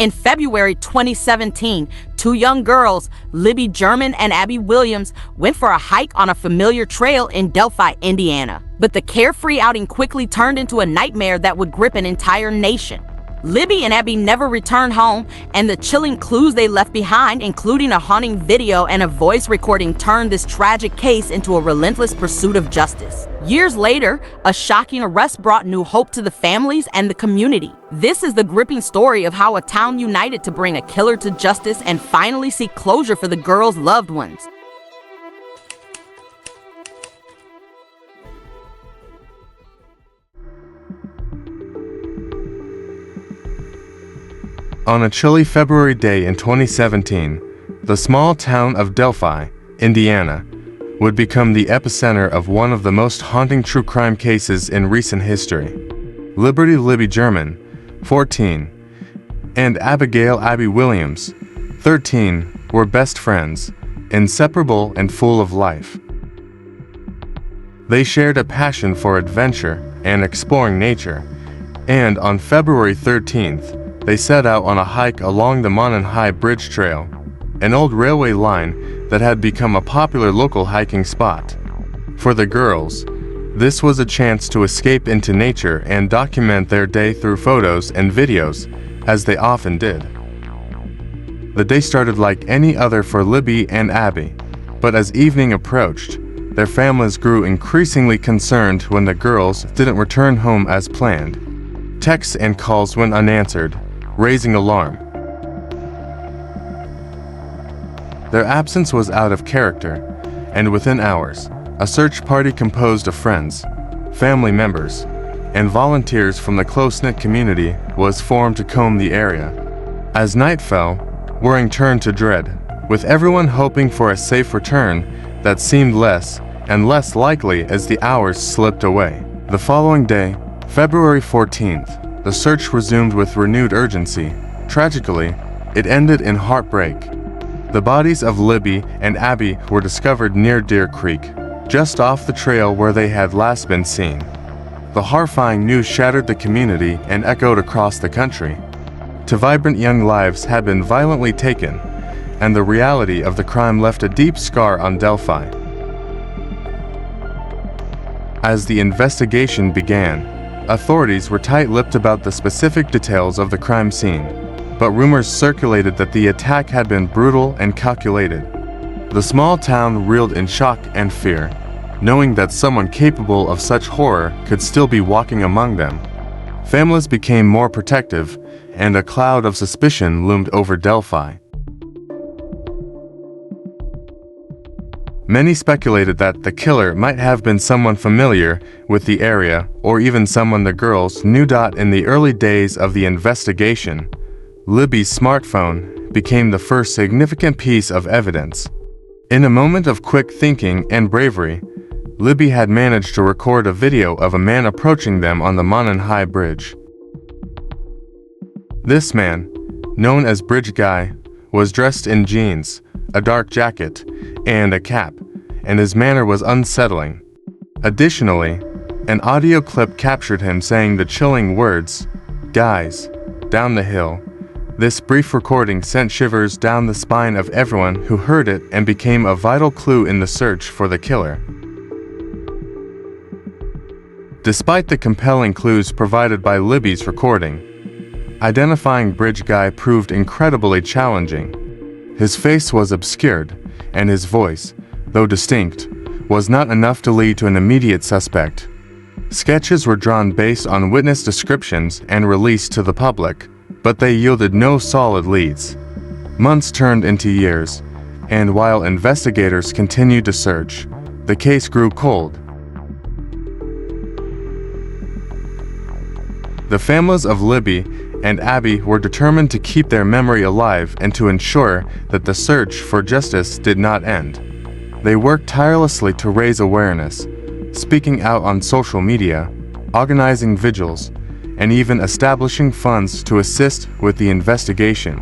In February 2017, two young girls, Libby German and Abby Williams, went for a hike on a familiar trail in Delphi, Indiana. But the carefree outing quickly turned into a nightmare that would grip an entire nation. Libby and Abby never returned home, and the chilling clues they left behind, including a haunting video and a voice recording, turned this tragic case into a relentless pursuit of justice. Years later, a shocking arrest brought new hope to the families and the community. This is the gripping story of how a town united to bring a killer to justice and finally seek closure for the girls' loved ones. On a chilly February day in 2017, the small town of Delphi, Indiana, would become the epicenter of one of the most haunting true crime cases in recent history. Libby German, 14, and Abigail Abby Williams, 13, were best friends, inseparable and full of life. They shared a passion for adventure and exploring nature, and on February 13th, they set out on a hike along the Monon High Bridge Trail, an old railway line that had become a popular local hiking spot. For the girls, this was a chance to escape into nature and document their day through photos and videos, as they often did. The day started like any other for Libby and Abby, but as evening approached, their families grew increasingly concerned when the girls didn't return home as planned. Texts and calls went unanswered, raising alarm. Their absence was out of character, and within hours, a search party composed of friends, family members, and volunteers from the close-knit community was formed to comb the area. As night fell, worrying turned to dread, with everyone hoping for a safe return that seemed less and less likely as the hours slipped away. The following day, February 14th, the search resumed with renewed urgency. Tragically, it ended in heartbreak. The bodies of Libby and Abby were discovered near Deer Creek, just off the trail where they had last been seen. The horrifying news shattered the community and echoed across the country. Two vibrant young lives had been violently taken, and the reality of the crime left a deep scar on Delphi. As the investigation began, authorities were tight-lipped about the specific details of the crime scene, but rumors circulated that the attack had been brutal and calculated. The small town reeled in shock and fear, knowing that someone capable of such horror could still be walking among them. Families became more protective, and a cloud of suspicion loomed over Delphi. Many speculated that the killer might have been someone familiar with the area, or even someone the girls knew. In the early days of the investigation, Libby's smartphone became the first significant piece of evidence. In a moment of quick thinking and bravery, Libby had managed to record a video of a man approaching them on the Monon High Bridge. This man, known as Bridge Guy, was dressed in jeans, a dark jacket, and a cap, and his manner was unsettling. Additionally, an audio clip captured him saying the chilling words, "Guys, down the hill." This brief recording sent shivers down the spine of everyone who heard it and became a vital clue in the search for the killer. Despite the compelling clues provided by Libby's recording, identifying Bridge Guy proved incredibly challenging. His face was obscured, and his voice, though distinct, was not enough to lead to an immediate suspect. Sketches were drawn based on witness descriptions and released to the public, but they yielded no solid leads. Months turned into years, and while investigators continued to search, the case grew cold. The families of Libby and Abby were determined to keep their memory alive and to ensure that the search for justice did not end. They worked tirelessly to raise awareness, speaking out on social media, organizing vigils, and even establishing funds to assist with the investigation.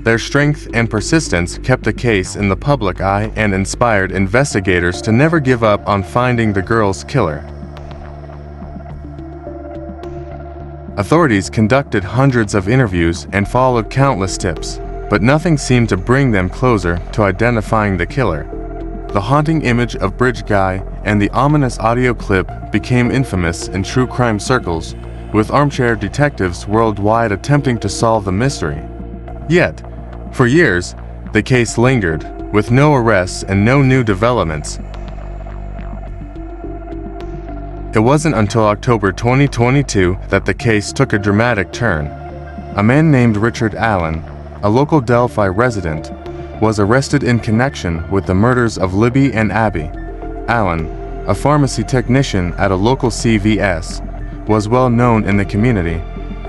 Their strength and persistence kept the case in the public eye and inspired investigators to never give up on finding the girls' killer. Authorities conducted hundreds of interviews and followed countless tips, but nothing seemed to bring them closer to identifying the killer. The haunting image of Bridge Guy and the ominous audio clip became infamous in true crime circles, with armchair detectives worldwide attempting to solve the mystery. Yet, for years, the case lingered, with no arrests and no new developments. It wasn't until October 2022 that the case took a dramatic turn. A man named Richard Allen, a local Delphi resident, was arrested in connection with the murders of Libby and Abby. Allen, a pharmacy technician at a local CVS, was well known in the community,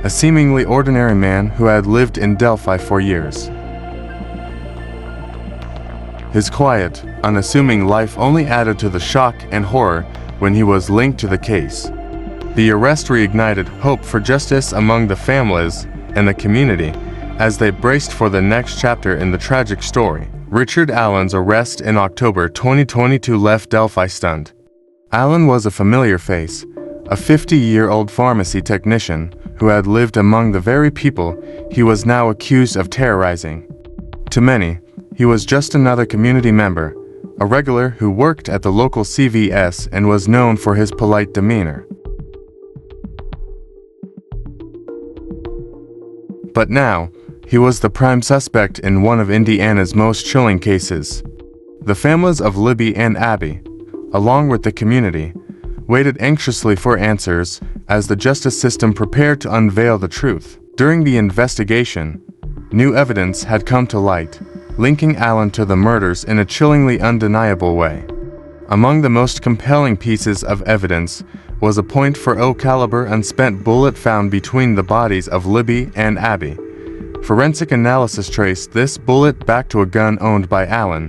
a seemingly ordinary man who had lived in Delphi for years. His quiet, unassuming life only added to the shock and horror when he was linked to the case. The arrest reignited hope for justice among the families and the community as they braced for the next chapter in the tragic story. Richard Allen's arrest in October 2022 left Delphi stunned. Allen was a familiar face, a 50-year-old pharmacy technician who had lived among the very people he was now accused of terrorizing. To many, he was just another community member, a regular who worked at the local CVS and was known for his polite demeanor. But now, he was the prime suspect in one of Indiana's most chilling cases. The families of Libby and Abby, along with the community, waited anxiously for answers as the justice system prepared to unveil the truth. During the investigation, new evidence had come to light, linking Allen to the murders in a chillingly undeniable way. Among the most compelling pieces of evidence was a .40 caliber unspent bullet found between the bodies of Libby and Abby. Forensic analysis traced this bullet back to a gun owned by Allen,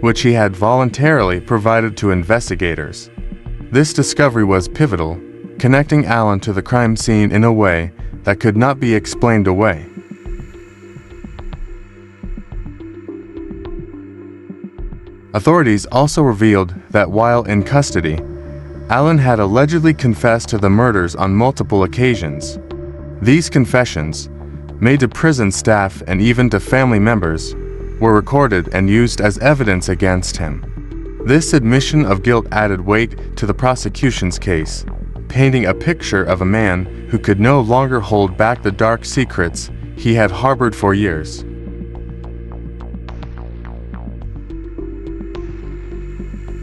which he had voluntarily provided to investigators. This discovery was pivotal, connecting Allen to the crime scene in a way that could not be explained away. Authorities also revealed that while in custody, Allen had allegedly confessed to the murders on multiple occasions. These confessions, made to prison staff and even to family members, were recorded and used as evidence against him. This admission of guilt added weight to the prosecution's case, painting a picture of a man who could no longer hold back the dark secrets he had harbored for years.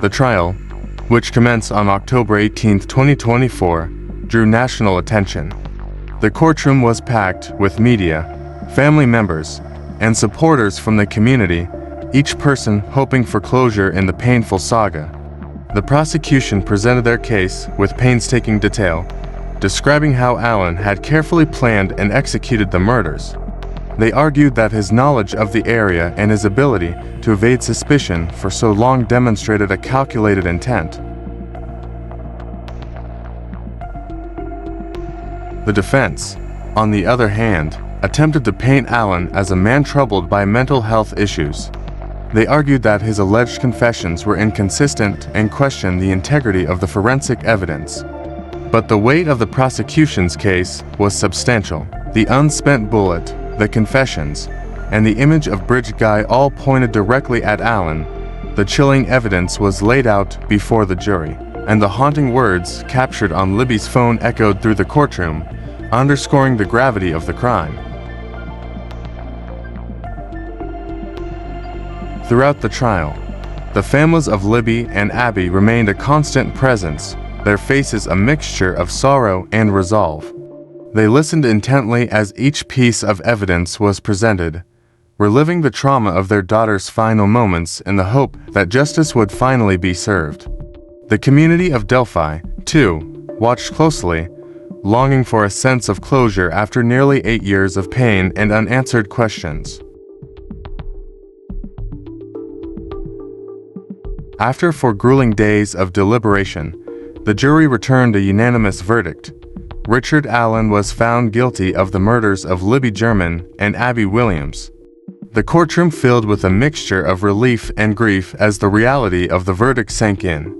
The trial, which commenced on October 18, 2024, drew national attention. The courtroom was packed with media, family members, and supporters from the community, each person hoping for closure in the painful saga. The prosecution presented their case with painstaking detail, describing how Allen had carefully planned and executed the murders. They argued that his knowledge of the area and his ability to evade suspicion for so long demonstrated a calculated intent. The defense, on the other hand, attempted to paint Allen as a man troubled by mental health issues. They argued that his alleged confessions were inconsistent and questioned the integrity of the forensic evidence. But the weight of the prosecution's case was substantial. The unspent bullet, the confessions, and the image of Bridge Guy all pointed directly at Allen. The chilling evidence was laid out before the jury, and the haunting words captured on Libby's phone echoed through the courtroom, underscoring the gravity of the crime. Throughout the trial, the families of Libby and Abby remained a constant presence, their faces a mixture of sorrow and resolve. They listened intently as each piece of evidence was presented, reliving the trauma of their daughter's final moments in the hope that justice would finally be served. The community of Delphi, too, watched closely, longing for a sense of closure after nearly 8 years of pain and unanswered questions. After 4 grueling days of deliberation, the jury returned a unanimous verdict. Richard Allen was found guilty of the murders of Libby German and Abby Williams. The courtroom filled with a mixture of relief and grief as the reality of the verdict sank in.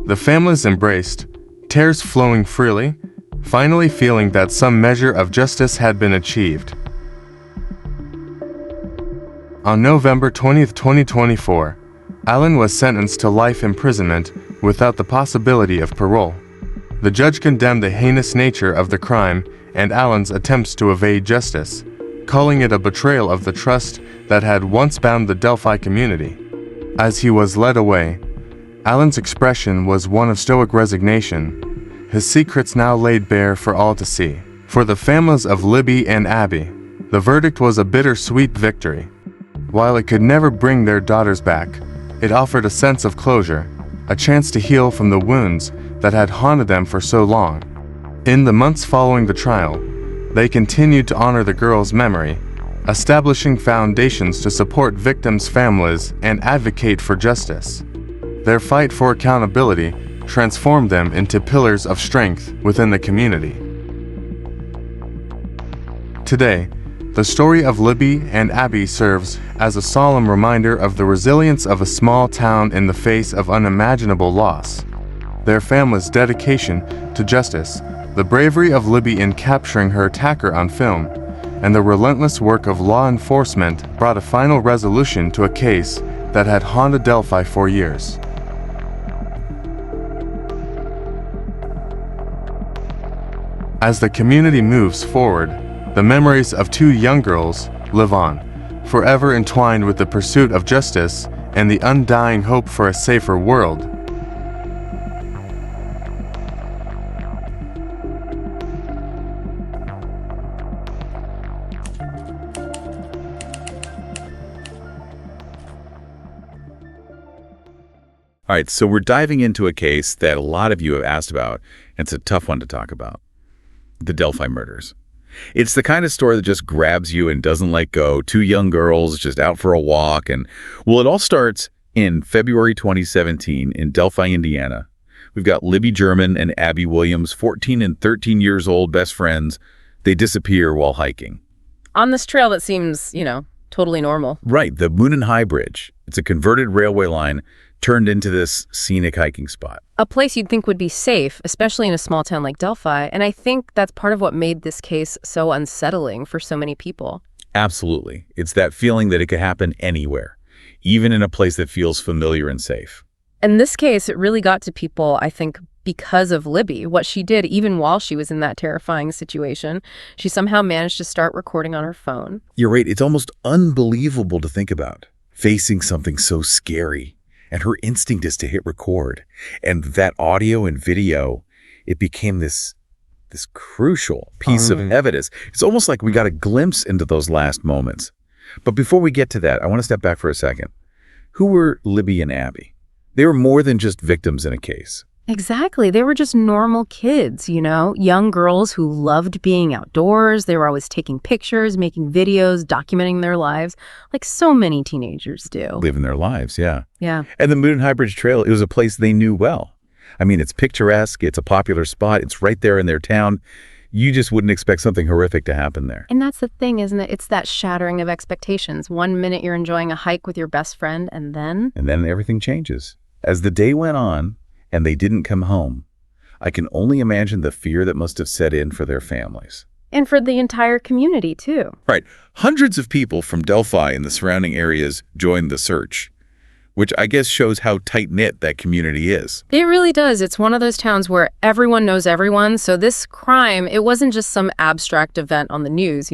The families embraced, tears flowing freely, finally feeling that some measure of justice had been achieved. On November 20, 2024, Allen was sentenced to life imprisonment without the possibility of parole. The judge condemned the heinous nature of the crime and Allen's attempts to evade justice, calling it a betrayal of the trust that had once bound the Delphi community. As he was led away, Allen's expression was one of stoic resignation, his secrets now laid bare for all to see. For the families of Libby and Abby, the verdict was a bittersweet victory. While it could never bring their daughters back, it offered a sense of closure, a chance to heal from the wounds that had haunted them for so long. In the months following the trial, they continued to honor the girls' memory, establishing foundations to support victims' families and advocate for justice. Their fight for accountability transformed them into pillars of strength within the community. Today, the story of Libby and Abby serves as a solemn reminder of the resilience of a small town in the face of unimaginable loss. Their family's dedication to justice, the bravery of Libby in capturing her attacker on film, and the relentless work of law enforcement brought a final resolution to a case that had haunted Delphi for years. As the community moves forward, the memories of two young girls live on, forever entwined with the pursuit of justice and the undying hope for a safer world. All right, so we're diving into a case that a lot of you have asked about, and it's a tough one to talk about. The Delphi murders. It's the kind of story that just grabs you and doesn't let go. Two young girls just out for a walk. And, well, it all starts in February 2017 in Delphi, Indiana. We've got Libby German and Abby Williams, 14 and 13 years old, best friends. They disappear while hiking. On this trail that seems, totally normal. Right, the Moon and High Bridge. It's a converted railway line turned into this scenic hiking spot. A place you'd think would be safe, especially in a small town like Delphi, and I think that's part of what made this case so unsettling for so many people. Absolutely. It's that feeling that it could happen anywhere, even in a place that feels familiar and safe. In this case, it really got to people, I think, because of Libby, what she did even while she was in that terrifying situation. She somehow managed to start recording on her phone. You're right. It's almost unbelievable to think about, facing something so scary. And her instinct is to hit record. And that audio and video, it became this crucial piece of evidence. It's almost like we got a glimpse into those last moments. But before we get to that, I want to step back for a second. Who were Libby and Abby? They were more than just victims in a case. Exactly. They were just normal kids, young girls who loved being outdoors. They were always taking pictures, making videos, documenting their lives, like so many teenagers do. Living their lives, yeah. Yeah. And the Moon and High Bridge Trail, it was a place they knew well. I mean, it's picturesque, it's a popular spot, it's right there in their town. You just wouldn't expect something horrific to happen there. And that's the thing, isn't it? It's that shattering of expectations. 1 minute you're enjoying a hike with your best friend, and then everything changes. As the day went on, and they didn't come home, I can only imagine the fear that must have set in for their families. And for the entire community, too. Right. Hundreds of people from Delphi and the surrounding areas joined the search, which I guess shows how tight-knit that community is. It really does. It's one of those towns where everyone knows everyone. So this crime, it wasn't just some abstract event on the news,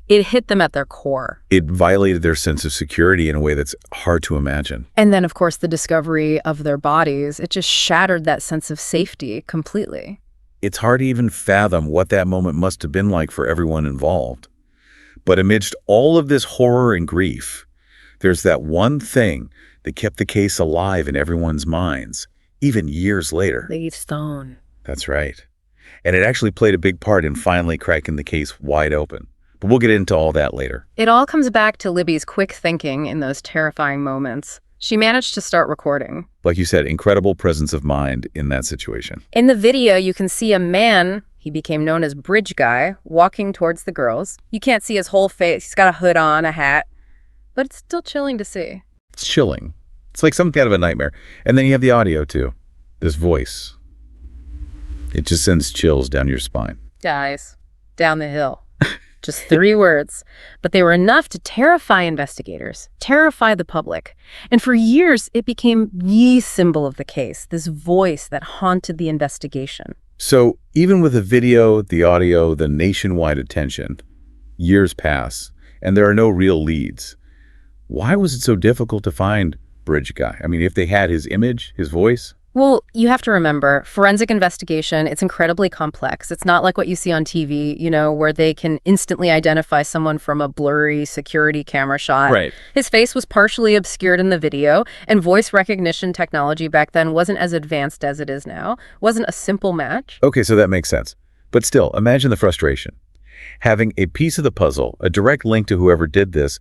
It hit them at their core. It violated their sense of security in a way that's hard to imagine. And then, of course, the discovery of their bodies, it just shattered that sense of safety completely. It's hard to even fathom what that moment must have been like for everyone involved. But amidst all of this horror and grief, there's that one thing that kept the case alive in everyone's minds, even years later. The stone. That's right. And it actually played a big part in finally cracking the case wide open. But we'll get into all that later. It all comes back to Libby's quick thinking in those terrifying moments. She managed to start recording. Like you said, incredible presence of mind in that situation. In the video, you can see a man, he became known as Bridge Guy, walking towards the girls. You can't see his whole face. He's got a hood on, a hat. But it's still chilling to see. It's chilling. It's like something out of a nightmare. And then you have the audio, too. This voice. It just sends chills down your spine. Dies. Down the hill. Just 3 words. But they were enough to terrify investigators, terrify the public. And for years, it became the symbol of the case, this voice that haunted the investigation. So even with the video, the audio, the nationwide attention, years pass, and there are no real leads. Why was it so difficult to find Bridge Guy? I mean, if they had his image, his voice? Well, you have to remember, forensic investigation, it's incredibly complex. It's not like what you see on TV, where they can instantly identify someone from a blurry security camera shot. Right. His face was partially obscured in the video, and voice recognition technology back then wasn't as advanced as it is now. Wasn't a simple match. Okay, so that makes sense. But still, imagine the frustration. Having a piece of the puzzle, a direct link to whoever did this,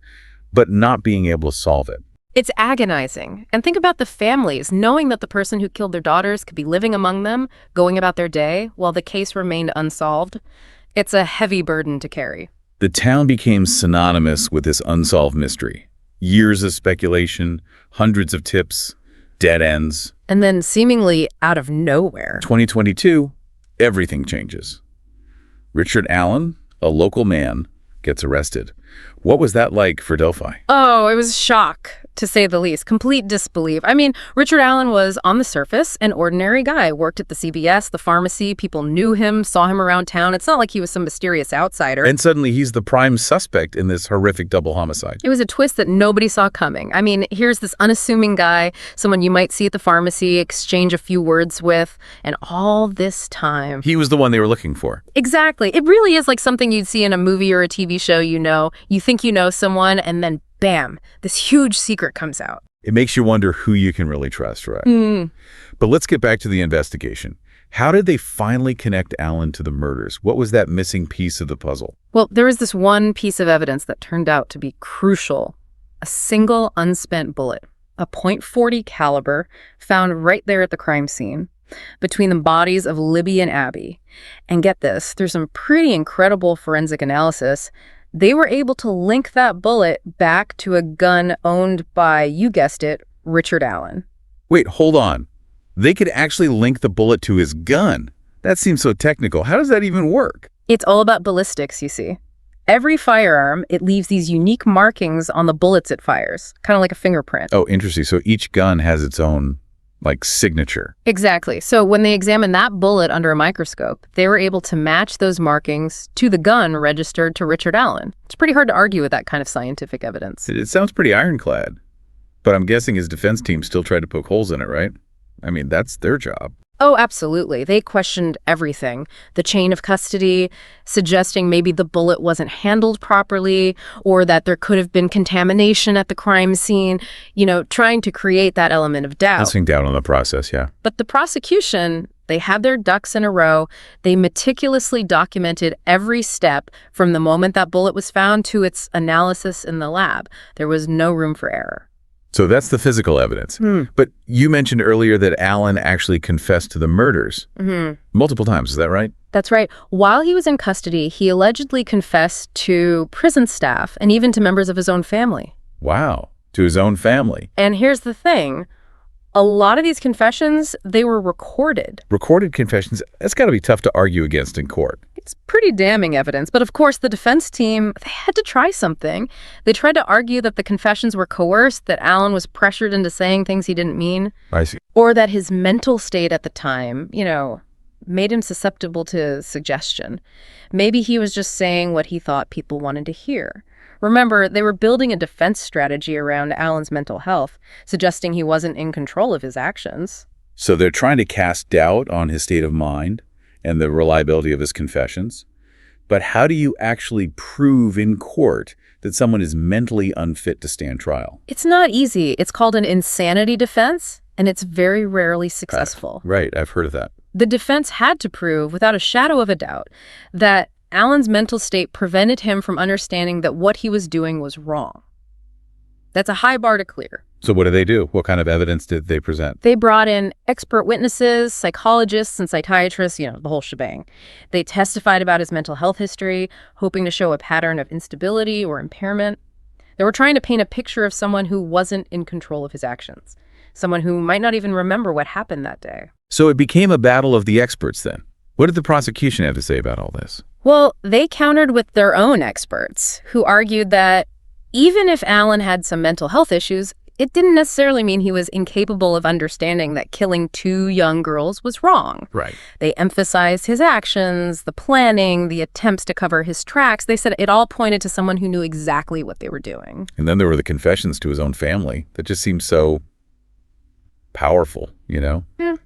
but not being able to solve it. It's agonizing. And think about the families, knowing that the person who killed their daughters could be living among them, going about their day, while the case remained unsolved. It's a heavy burden to carry. The town became synonymous with this unsolved mystery. Years of speculation, hundreds of tips, dead ends. And then seemingly out of nowhere. 2022, everything changes. Richard Allen, a local man, gets arrested. What was that like for Delphi? Oh, it was shock, to say the least. Complete disbelief. I mean, Richard Allen was, on the surface, an ordinary guy. Worked at the CVS, the pharmacy. People knew him, saw him around town. It's not like he was some mysterious outsider. And suddenly he's the prime suspect in this horrific double homicide. It was a twist that nobody saw coming. I mean, here's this unassuming guy, someone you might see at the pharmacy, exchange a few words with, and all this time... He was the one they were looking for. Exactly. It really is like something you'd see in a movie or a TV show, You think you know someone, and then bam, this huge secret comes out. It makes you wonder who you can really trust, right? But let's get back to the investigation. How did they finally connect Allen to the murders? What was that missing piece of the puzzle? Well, there was this one piece of evidence that turned out to be crucial. A single unspent bullet, a .40 caliber, found right there at the crime scene between the bodies of Libby and Abby. And get this, through some pretty incredible forensic analysis, they were able to link that bullet back to a gun owned by, you guessed it, Richard Allen. Wait, hold on. They could actually link the bullet to his gun. That seems so technical. How does that even work? It's all about ballistics, you see. Every firearm, it leaves these unique markings on the bullets it fires, kind of like a fingerprint. Oh, interesting. So each gun has its own, signature. Exactly. So when they examined that bullet under a microscope, they were able to match those markings to the gun registered to Richard Allen. It's pretty hard to argue with that kind of scientific evidence. It sounds pretty ironclad. But I'm guessing his defense team still tried to poke holes in it, right? I mean, that's their job. Oh, absolutely. They questioned everything. The chain of custody, suggesting maybe the bullet wasn't handled properly or that there could have been contamination at the crime scene, trying to create that element of doubt. Passing doubt on the process, yeah. But the prosecution, they had their ducks in a row. They meticulously documented every step from the moment that bullet was found to its analysis in the lab. There was no room for error. So that's the physical evidence. But you mentioned earlier that Allen actually confessed to the murders multiple times. Is that right? That's right. While he was in custody, he allegedly confessed to prison staff and even to members of his own family. Wow. To his own family. And here's the thing. A lot of these confessions, they were recorded. Recorded confessions, that's got to be tough to argue against in court. It's pretty damning evidence. But of course, the defense team, they had to try something. They tried to argue that the confessions were coerced, that Allen was pressured into saying things he didn't mean. I see. Or that his mental state at the time, made him susceptible to suggestion. Maybe he was just saying what he thought people wanted to hear. Remember, they were building a defense strategy around Allen's mental health, suggesting he wasn't in control of his actions. So they're trying to cast doubt on his state of mind and the reliability of his confessions. But how do you actually prove in court that someone is mentally unfit to stand trial? It's not easy. It's called an insanity defense, and it's very rarely successful. Right, I've heard of that. The defense had to prove, without a shadow of a doubt, that Allen's mental state prevented him from understanding that what he was doing was wrong. That's a high bar to clear. So what did they do? What kind of evidence did they present? They brought in expert witnesses, psychologists, and psychiatrists, the whole shebang. They testified about his mental health history, hoping to show a pattern of instability or impairment. They were trying to paint a picture of someone who wasn't in control of his actions, someone who might not even remember what happened that day. So it became a battle of the experts then. What did the prosecution have to say about all this? Well, they countered with their own experts, who argued that even if Allen had some mental health issues, it didn't necessarily mean he was incapable of understanding that killing 2 young girls was wrong. Right. They emphasized his actions, the planning, the attempts to cover his tracks. They said it all pointed to someone who knew exactly what they were doing. And then there were the confessions to his own family that just seemed so powerful, Yeah.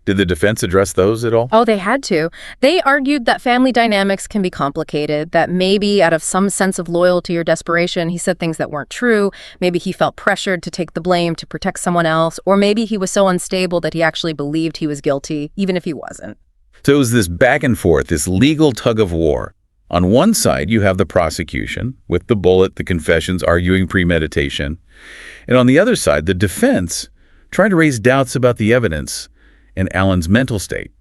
Did the defense address those at all? Oh, they had to. They argued that family dynamics can be complicated, that maybe out of some sense of loyalty or desperation, he said things that weren't true. Maybe he felt pressured to take the blame to protect someone else, or maybe he was so unstable that he actually believed he was guilty, even if he wasn't. So it was this back and forth, this legal tug of war. On one side, you have the prosecution, with the bullet, the confessions, arguing premeditation. And on the other side, the defense, trying to raise doubts about the evidence and Allen's mental state.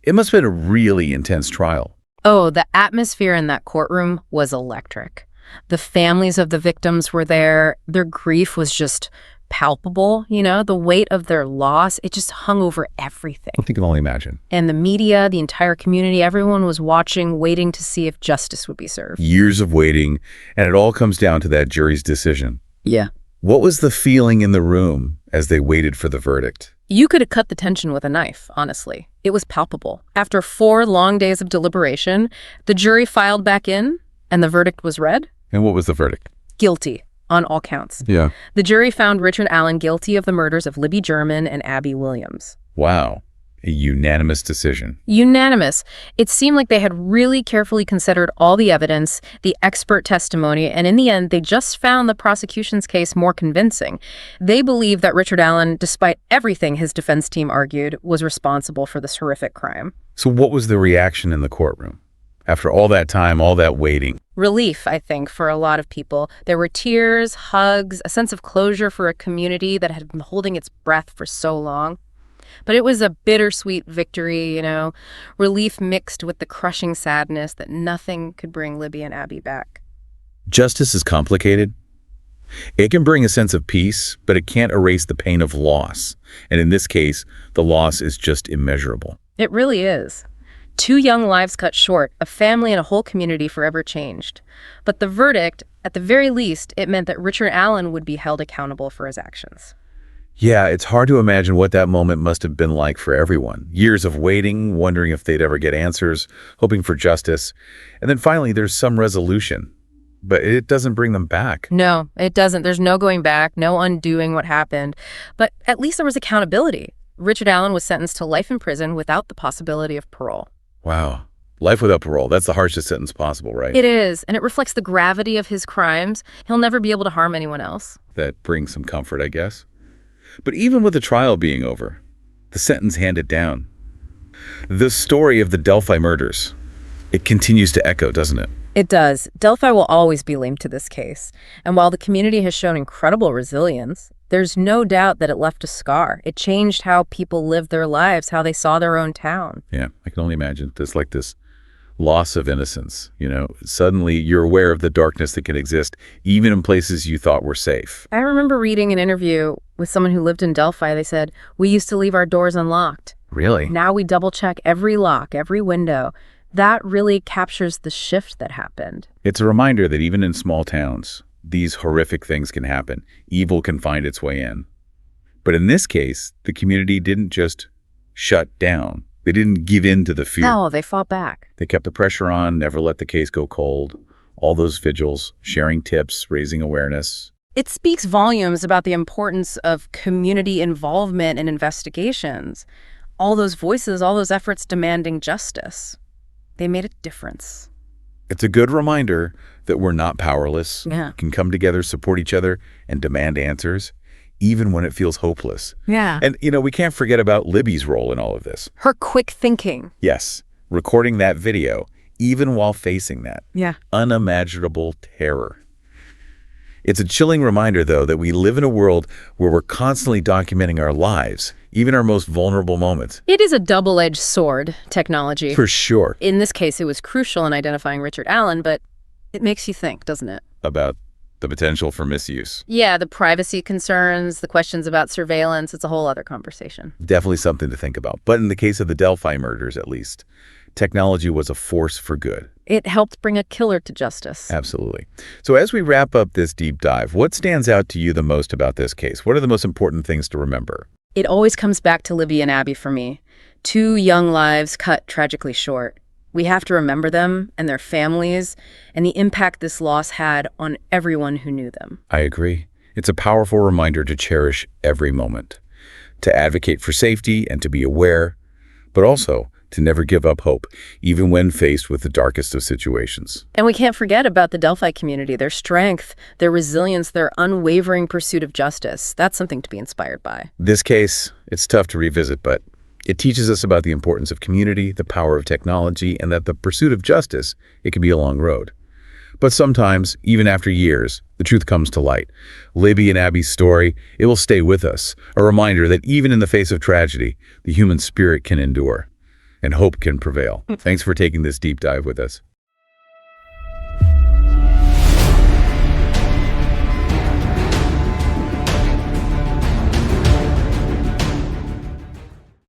It must have been a really intense trial. Oh, the atmosphere in that courtroom was electric. The families of the victims were there. Their grief was just palpable, the weight of their loss, it just hung over everything. I can only imagine. And the media, the entire community, everyone was watching, waiting to see if justice would be served. Years of waiting, and it all comes down to that jury's decision. Yeah. What was the feeling in the room as they waited for the verdict? You could have cut the tension with a knife, honestly. It was palpable. After 4 long days of deliberation, the jury filed back in, and the verdict was read. And what was the verdict? Guilty, on all counts. Yeah. The jury found Richard Allen guilty of the murders of Libby German and Abby Williams. Wow. A unanimous decision. Unanimous. It seemed like they had really carefully considered all the evidence, the expert testimony, and in the end, they just found the prosecution's case more convincing. They believed that Richard Allen, despite everything his defense team argued, was responsible for this horrific crime. So what was the reaction in the courtroom? After all that time, all that waiting? Relief, I think, for a lot of people. There were tears, hugs, a sense of closure for a community that had been holding its breath for so long. But it was a bittersweet victory, relief mixed with the crushing sadness that nothing could bring Libby and Abby back. Justice is complicated. It can bring a sense of peace, but it can't erase the pain of loss. And in this case, the loss is just immeasurable. It really is. 2 young lives cut short, a family and a whole community forever changed. But the verdict, at the very least, it meant that Richard Allen would be held accountable for his actions. Yeah, it's hard to imagine what that moment must have been like for everyone. Years of waiting, wondering if they'd ever get answers, hoping for justice. And then finally, there's some resolution. But it doesn't bring them back. No, it doesn't. There's no going back, no undoing what happened. But at least there was accountability. Richard Allen was sentenced to life in prison without the possibility of parole. Wow. Life without parole. That's the harshest sentence possible, right? It is, and it reflects the gravity of his crimes. He'll never be able to harm anyone else. That brings some comfort, I guess. But even with the trial being over, the sentence handed down, the story of the Delphi murders, it continues to echo, doesn't it? It does. Delphi will always be linked to this case. And while the community has shown incredible resilience, there's no doubt that it left a scar. It changed how people lived their lives, how they saw their own town. Yeah, I can only imagine. There's like this loss of innocence, Suddenly you're aware of the darkness that can exist, even in places you thought were safe. I remember reading an interview with someone who lived in Delphi. They said, "We used to leave our doors unlocked. Really? Now we double-check every lock, every window." That really captures the shift that happened. It's a reminder that even in small towns, these horrific things can happen. Evil can find its way in. But in this case, the community didn't just shut down. They didn't give in to the fear. No, they fought back. They kept the pressure on, never let the case go cold. All those vigils, sharing tips, raising awareness. It speaks volumes about the importance of community involvement in investigations. All those voices, all those efforts demanding justice. They made a difference. It's a good reminder that we're not powerless. Yeah. We can come together, support each other, and demand answers, even when it feels hopeless. Yeah. And, we can't forget about Libby's role in all of this. Her quick thinking. Yes, recording that video, even while facing that. Yeah. Unimaginable terror. It's a chilling reminder, though, that we live in a world where we're constantly documenting our lives, even our most vulnerable moments. It is a double-edged sword, technology. For sure. In this case, it was crucial in identifying Richard Allen, but it makes you think, doesn't it? About the potential for misuse. Yeah, the privacy concerns, the questions about surveillance, it's a whole other conversation. Definitely something to think about. But in the case of the Delphi murders, at least, technology was a force for good. It helped bring a killer to justice. Absolutely. So as we wrap up this deep dive, what stands out to you the most about this case? What are the most important things to remember? It always comes back to Libby and Abby for me. 2 young lives cut tragically short. We have to remember them and their families and the impact this loss had on everyone who knew them. I agree. It's a powerful reminder to cherish every moment, to advocate for safety and to be aware, but also to never give up hope, even when faced with the darkest of situations. And we can't forget about the Delphi community, their strength, their resilience, their unwavering pursuit of justice. That's something to be inspired by. This case, it's tough to revisit, but it teaches us about the importance of community, the power of technology, and that the pursuit of justice, it can be a long road. But sometimes, even after years, the truth comes to light. Libby and Abby's story, it will stay with us, a reminder that even in the face of tragedy, the human spirit can endure and hope can prevail. Thanks for taking this deep dive with us.